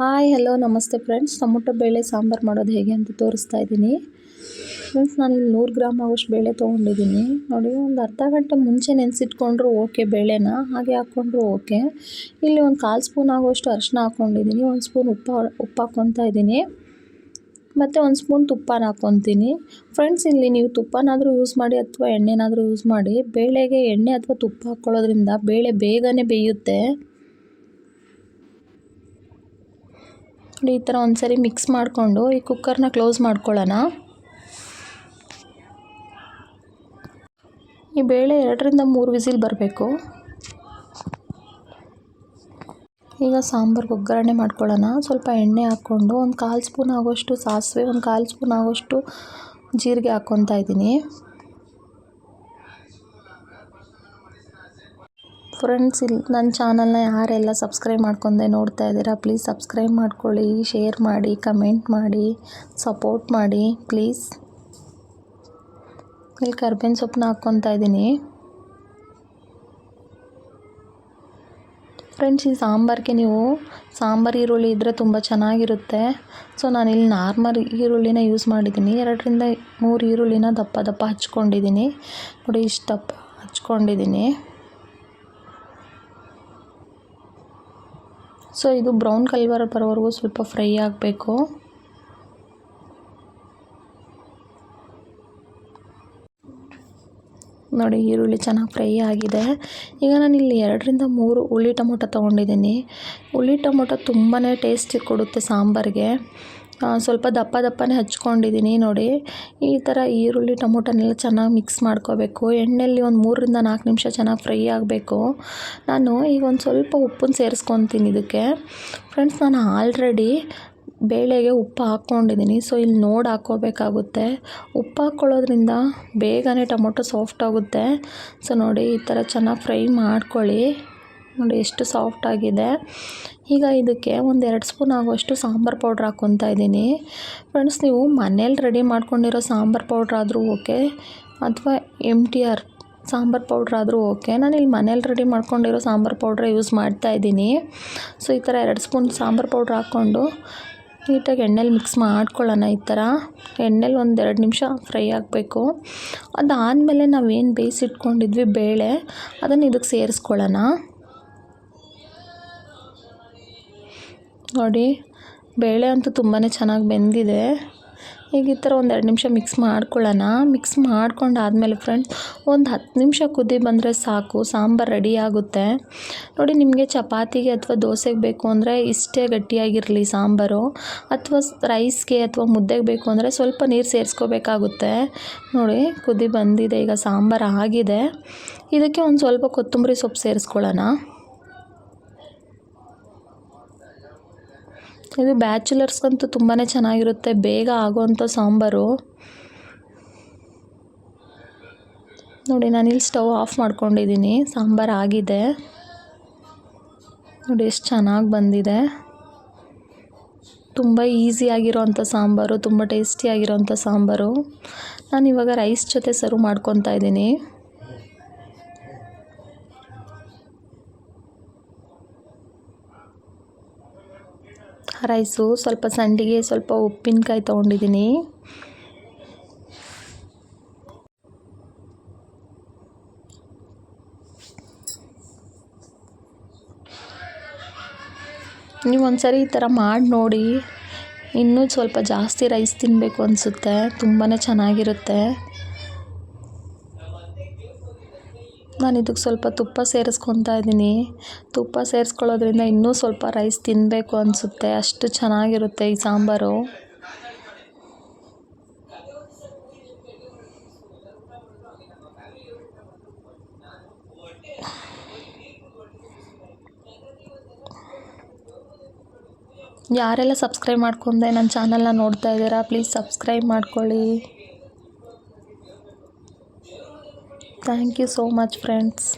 Hi hello ನಮಸ್ತೆ friends. Tomato ಬೇಳೆ ಸಾಂಬಾರು ಮಾಡೋದು ಹೇಗೆ ಅಂತ ತೋರಿಸ್ತಾ ಇದ್ದೀನಿ ಫ್ರೆಂಡ್ಸ್. ನಾನಿಲ್ಲಿ 100 ಗ್ರಾಮ್ ಆಗೋಷ್ಟು ಬೇಳೆ ತೊಗೊಂಡಿದ್ದೀನಿ ನೋಡಿ. ಒಂದು ಅರ್ಧ ಗಂಟೆ ಮುಂಚೆ ನೆನೆಸಿಟ್ಕೊಂಡ್ರು ಓಕೆ, ಬೇಳೆನ ಹಾಗೆ ಹಾಕ್ಕೊಂಡ್ರು ಓಕೆ. ಇಲ್ಲಿ ಒಂದು 1/4 ಸ್ಪೂನ್ ಆಗೋಷ್ಟು ಅರಿಶಿನ ಹಾಕ್ಕೊಂಡಿದ್ದೀನಿ, 1 ಸ್ಪೂನ್ ಉಪ್ಪು ಹಾಕ್ಕೊತಾ ಇದ್ದೀನಿ, ಮತ್ತು 1 ಸ್ಪೂನ್ ತುಪ್ಪನ ಹಾಕ್ಕೊತೀನಿ ಫ್ರೆಂಡ್ಸ್. ಇಲ್ಲಿ ನೀವು ತುಪ್ಪನಾದರೂ ಯೂಸ್ ಮಾಡಿ ಅಥವಾ ಎಣ್ಣೆನಾದರೂ ಯೂಸ್ ಮಾಡಿ. ಬೇಳೆಗೆ ಎಣ್ಣೆ ಅಥವಾ ತುಪ್ಪ ಹಾಕ್ಕೊಳ್ಳೋದ್ರಿಂದ ಬೇಳೆ ಬೇಗನೆ ಬೇಯುತ್ತೆ. ಈ ಥರ ಒಂದ್ಸರಿ ಮಿಕ್ಸ್ ಮಾಡಿಕೊಂಡು ಈ ಕುಕ್ಕರ್ನ ಕ್ಲೋಸ್ ಮಾಡ್ಕೊಳ್ಳೋಣ. ಈ ಬೇಳೆ 2ರಿಂದ 3 ವಿಸಿಲ್ ಬರಬೇಕು. ಈಗ ಸಾಂಬಾರ್ಗೆ ಒಗ್ಗರಣೆ ಮಾಡ್ಕೊಳ್ಳೋಣ. ಸ್ವಲ್ಪ ಎಣ್ಣೆ ಹಾಕ್ಕೊಂಡು ಒಂದು 1/4 ಸ್ಪೂನ್ ಆಗೋಷ್ಟು ಸಾಸಿವೆ, ಒಂದು 1/4 ಸ್ಪೂನ್ ಆಗೋಷ್ಟು ಜೀರಿಗೆ ಹಾಕ್ಕೊತಾ ಇದ್ದೀನಿ ಫ್ರೆಂಡ್ಸ್. ಇಲ್ಲಿ ನನ್ನ ಚಾನಲ್ನ ಯಾರೆಲ್ಲ ಸಬ್ಸ್ಕ್ರೈಬ್ ಮಾಡ್ಕೊಂಡೆ ನೋಡ್ತಾ ಇದ್ದೀರಾ, ಪ್ಲೀಸ್ ಸಬ್ಸ್ಕ್ರೈಬ್ ಮಾಡ್ಕೊಳ್ಳಿ, ಶೇರ್ ಮಾಡಿ, ಕಮೆಂಟ್ ಮಾಡಿ, ಸಪೋರ್ಟ್ ಮಾಡಿ ಪ್ಲೀಸ್. ಇಲ್ಲಿ ಕರ್ಬೇವಿನ ಸೊಪ್ಪನ್ನ ಹಾಕ್ಕೊತಾ ಇದ್ದೀನಿ ಫ್ರೆಂಡ್ಸ್. ಈ ಸಾಂಬಾರಿಗೆ ನೀವು ಸಾಂಬಾರು ಈರುಳ್ಳಿ ಇದ್ದರೆ ತುಂಬ ಚೆನ್ನಾಗಿರುತ್ತೆ. ಸೊ ನಾನಿಲ್ಲಿ ನಾರ್ಮಲ್ ಈರುಳ್ಳಿನ ಯೂಸ್ ಮಾಡಿದ್ದೀನಿ. 2ರಿಂದ 3 ಈರುಳ್ಳಿನ ದಪ್ಪ ದಪ್ಪ ಹಚ್ಕೊಂಡಿದ್ದೀನಿ ನೋಡಿ, ಇಷ್ಟು ದಪ್ಪ ಹಚ್ಕೊಂಡಿದ್ದೀನಿ. ಸೊ ಇದು ಬ್ರೌನ್ ಕಲರ್ ಬರೋವರೆಗೂ ಸ್ವಲ್ಪ ಫ್ರೈ ಆಗಬೇಕು. ನೋಡಿ ಈರುಳ್ಳಿ ಚೆನ್ನಾಗಿ ಫ್ರೈ ಆಗಿದೆ. ಈಗ ನಾನಿಲ್ಲಿ 2ರಿಂದ 3 ಹುಳಿ ಟೊಮೊಟೊ ತೊಗೊಂಡಿದ್ದೀನಿ. ಹುಳಿ ಟೊಮೊಟೊ ತುಂಬಾ ಟೇಸ್ಟ್ ಕೊಡುತ್ತೆ ಸಾಂಬಾರಿಗೆ. ಸ್ವಲ್ಪ ದಪ್ಪ ದಪ್ಪನೇ ಹಚ್ಕೊಂಡಿದ್ದೀನಿ ನೋಡಿ. ಈ ಥರ ಈರುಳ್ಳಿ ಟೊಮೊಟೊನೆಲ್ಲ ಚೆನ್ನಾಗಿ ಮಿಕ್ಸ್ ಮಾಡ್ಕೋಬೇಕು. ಎಣ್ಣೆಯಲ್ಲಿ ಒಂದು 3ರಿಂದ 4 ನಿಮಿಷ ಚೆನ್ನಾಗಿ ಫ್ರೈ ಆಗಬೇಕು. ನಾನು ಈಗ ಒಂದು ಸ್ವಲ್ಪ ಉಪ್ಪನ್ನು ಸೇರಿಸ್ಕೊತೀನಿ ಇದಕ್ಕೆ ಫ್ರೆಂಡ್ಸ್. ನಾನು ಆಲ್ರೆಡಿ ಬೇಳೆಗೆ ಉಪ್ಪು ಹಾಕ್ಕೊಂಡಿದ್ದೀನಿ. ಸೊ ಇಲ್ಲಿ ನೋಡಿ ಹಾಕ್ಕೋಬೇಕಾಗುತ್ತೆ. ಉಪ್ಪು ಹಾಕ್ಕೊಳ್ಳೋದ್ರಿಂದ ಬೇಗನೆ ಟೊಮೊಟೊ ಸಾಫ್ಟ್ ಆಗುತ್ತೆ. ಸೊ ನೋಡಿ ಈ ಥರ ಚೆನ್ನಾಗಿ ಫ್ರೈ ಮಾಡ್ಕೊಳ್ಳಿ. ನೋಡಿ ಎಷ್ಟು ಸಾಫ್ಟ್ ಆಗಿದೆ. ಈಗ ಇದಕ್ಕೆ ಒಂದು 2 ಸ್ಪೂನ್ ಆಗುವಷ್ಟು ಸಾಂಬಾರು ಪೌಡ್ರ್ ಹಾಕ್ಕೊತಾ ಇದ್ದೀನಿ ಫ್ರೆಂಡ್ಸ್. ನೀವು ಮನೇಲಿ ರೆಡಿ ಮಾಡ್ಕೊಂಡಿರೋ ಸಾಂಬಾರು ಪೌಡ್ರ್ ಆದರೂ ಓಕೆ, ಅಥವಾ MTR ಸಾಂಬಾರು ಪೌಡ್ರ್ ಆದರೂ ಓಕೆ. ನಾನಿಲ್ಲಿ ಮನೇಲಿ ರೆಡಿ ಮಾಡ್ಕೊಂಡಿರೋ ಸಾಂಬಾರು ಪೌಡ್ರೇ ಯೂಸ್ ಮಾಡ್ತಾಯಿದ್ದೀನಿ. ಸೊ ಈ ಥರ 2 ಸ್ಪೂನ್ ಸಾಂಬಾರು ಪೌಡ್ರ್ ಹಾಕ್ಕೊಂಡು ನೀಟಾಗಿ ಎಣ್ಣೆಲಿ ಮಿಕ್ಸ್ ಮಾಡ್ಕೊಳ್ಳೋಣ. ಈ ಥರ ಎಣ್ಣೆಲಿ ಒಂದು 2 ನಿಮಿಷ ಫ್ರೈ ಆಗಬೇಕು. ಅದಾದಮೇಲೆ ನಾವೇನು ಬೇಯಿಸಿಟ್ಕೊಂಡಿದ್ವಿ ಬೇಳೆ, ಅದನ್ನು ಇದಕ್ಕೆ ಸೇರಿಸ್ಕೊಳ್ಳೋಣ. ನೋಡಿ ಬೇಳೆ ಅಂತೂ ತುಂಬಾ ಚೆನ್ನಾಗಿ ಬೆಂದಿದೆ. ಈಗ ಈ ಥರ ಒಂದು 2 ನಿಮಿಷ ಮಿಕ್ಸ್ ಮಾಡ್ಕೊಳ್ಳೋಣ. ಮಿಕ್ಸ್ ಮಾಡ್ಕೊಂಡಾದಮೇಲೆ ಫ್ರೆಂಡ್ಸ್ ಒಂದು 10 ನಿಮಿಷ ಕುದಿ ಬಂದರೆ ಸಾಕು, ಸಾಂಬಾರು ರೆಡಿ ಆಗುತ್ತೆ. ನೋಡಿ ನಿಮಗೆ ಚಪಾತಿಗೆ ಅಥವಾ ದೋಸೆಗೆ ಬೇಕು ಅಂದರೆ ಇಷ್ಟೇ ಗಟ್ಟಿಯಾಗಿರಲಿ ಸಾಂಬಾರು, ಅಥವಾ ರೈಸ್ಗೆ ಅಥವಾ ಮುದ್ದೆಗೆ ಬೇಕು ಅಂದರೆ ಸ್ವಲ್ಪ ನೀರು ಸೇರಿಸ್ಕೋಬೇಕಾಗುತ್ತೆ. ನೋಡಿ ಕುದಿ ಬಂದಿದೆ, ಈಗ ಸಾಂಬಾರು ಆಗಿದೆ. ಇದಕ್ಕೆ ಒಂದು ಸ್ವಲ್ಪ ಕೊತ್ತಂಬರಿ ಸೊಪ್ಪು ಸೇರಿಸ್ಕೊಳ್ಳೋಣ. ಇದು ಬ್ಯಾಚುಲರ್ಸ್ಗಂತೂ ತುಂಬಾ ಚೆನ್ನಾಗಿರುತ್ತೆ, ಬೇಗ ಆಗೋವಂಥ ಸಾಂಬಾರು. ನೋಡಿ ನಾನಿಲ್ಲಿ ಸ್ಟವ್ ಆಫ್ ಮಾಡ್ಕೊಂಡಿದ್ದೀನಿ. ಸಾಂಬಾರು ಆಗಿದೆ ನೋಡಿ, ಎಷ್ಟು ಚೆನ್ನಾಗಿ ಬಂದಿದೆ. ತುಂಬ ಈಸಿಯಾಗಿರೋವಂಥ ಸಾಂಬಾರು, ತುಂಬ ಟೇಸ್ಟಿಯಾಗಿರೋವಂಥ ಸಾಂಬಾರು. ನಾನಿವಾಗ ರೈಸ್ ಜೊತೆ ಸರ್ವ್ ಮಾಡ್ಕೊತಾ ಇದ್ದೀನಿ. ರೈಸು ಸ್ವಲ್ಪ ಸಂಡಿಗೆ, ಸ್ವಲ್ಪ ಉಪ್ಪಿನಕಾಯಿ ತೊಗೊಂಡಿದ್ದೀನಿ. ನೀವು ಒಂದ್ಸರಿ ಈ ಥರ ಮಾಡಿ ನೋಡಿ, ಇನ್ನೂ ಸ್ವಲ್ಪ ಜಾಸ್ತಿ ರೈಸ್ ತಿನ್ನಬೇಕು ಅನಿಸುತ್ತೆ, ತುಂಬಾ ಚೆನ್ನಾಗಿರುತ್ತೆ. ನಾನು ಇದಕ್ಕೆ ಸ್ವಲ್ಪ ತುಪ್ಪ ಸೇರಿಸ್ಕೊತಾ ಇದ್ದೀನಿ. ತುಪ್ಪ ಸೇರಿಸ್ಕೊಳ್ಳೋದ್ರಿಂದ ಇನ್ನೂ ಸ್ವಲ್ಪ ರೈಸ್ ತಿನ್ನಬೇಕು ಅನಿಸುತ್ತೆ, ಅಷ್ಟು ಚೆನ್ನಾಗಿರುತ್ತೆ ಈ ಸಾಂಬಾರು. ಯಾರೆಲ್ಲ ಸಬ್ಸ್ಕ್ರೈಬ್ ಮಾಡ್ಕೊಂಡೆ ನನ್ನ ಚಾನಲ್ನ ನೋಡ್ತಾ ಇದ್ದೀರಾ, ಪ್ಲೀಸ್ ಸಬ್ಸ್ಕ್ರೈಬ್ ಮಾಡ್ಕೊಳ್ಳಿ. Thank you so much friends.